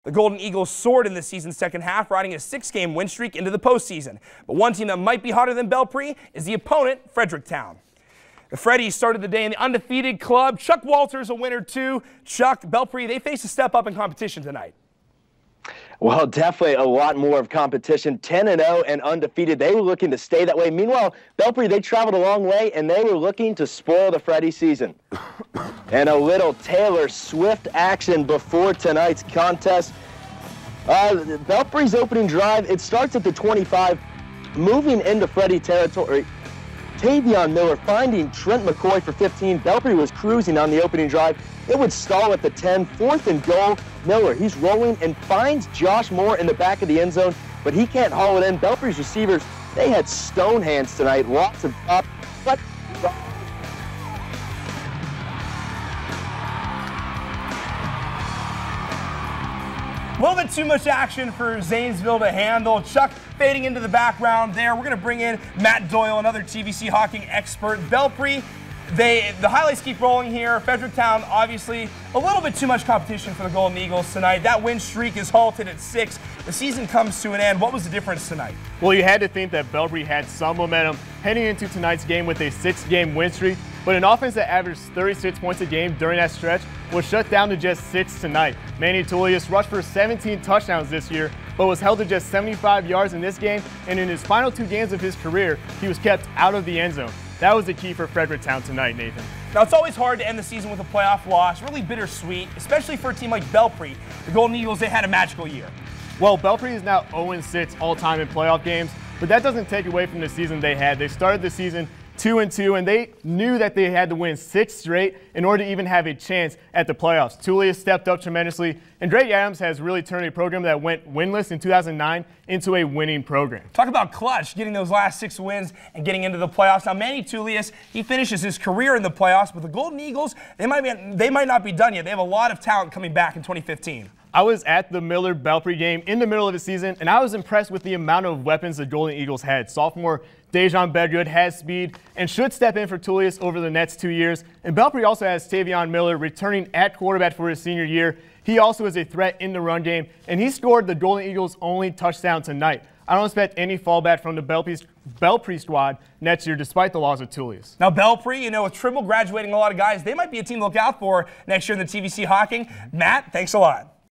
The Golden Eagles soared in this season's second half, riding a 6-game win streak into the postseason. But one team that might be hotter than Belpre is the opponent, Fredericktown. The Freddies started the day in the undefeated club. Chuck Walters a winner too. Chuck, Belpre, they face a step up in competition tonight. Well, definitely a lot more of competition. 10-0 and undefeated. They were looking to stay that way. Meanwhile, Belpre, they traveled a long way, and they were looking to spoil the Freddy season. And a little Taylor Swift action before tonight's contest. Belpre's opening drive, it starts at the 25, moving into Freddy territory. Tavion Miller finding Trent McCoy for 15. Belpre was cruising on the opening drive. It would stall at the 10, 4th and goal. Miller, he's rolling and finds Josh Moore in the back of the end zone, but he can't haul it in. Belpre's receivers, they had stone hands tonight. Lots of up, but a little bit too much action for Zanesville to handle. Chuck fading into the background there. We're going to bring in Matt Doyle, another TVC-Hocking expert. Belpre, the highlights keep rolling here. Fredericktown, obviously, a little bit too much competition for the Golden Eagles tonight. That win streak is halted at 6. The season comes to an end. What was the difference tonight? Well, you had to think that Belpre had some momentum heading into tonight's game with a 6-game win streak, but an offense that averaged 36 points a game during that stretch was shut down to just 6 tonight. Manny Tullius rushed for 17 touchdowns this year, but was held to just 75 yards in this game, and in his final 2 games of his career, he was kept out of the end zone. That was the key for Fredericktown tonight, Nathan. Now, it's always hard to end the season with a playoff loss, really bittersweet, especially for a team like Belpre. The Golden Eagles, they had a magical year. Well, Belpre is now 0-6 all-time in playoff games, but that doesn't take away from the season they had. They started the season 2-2, and they knew that they had to win 6 straight in order to even have a chance at the playoffs. Tullius stepped up tremendously, and Drake Adams has really turned a program that went winless in 2009 into a winning program. Talk about clutch, getting those last 6 wins and getting into the playoffs. Now, Manny Tullius, he finishes his career in the playoffs, but the Golden Eagles, they might not be done yet. They have a lot of talent coming back in 2015. I was at the Miller-Belpre game in the middle of the season, and I was impressed with the amount of weapons the Golden Eagles had. Sophomore Dejon Bedgood has speed and should step in for Tullius over the next 2 years. And Belpre also has Tavion Miller returning at quarterback for his senior year. He also is a threat in the run game, and he scored the Golden Eagles' only touchdown tonight. I don't expect any fallback from the Belpre squad next year, despite the loss of Tullius. Now, Belpre, you know, with Trimble graduating a lot of guys, they might be a team to look out for next year in the TVC-Hocking. Matt, thanks a lot.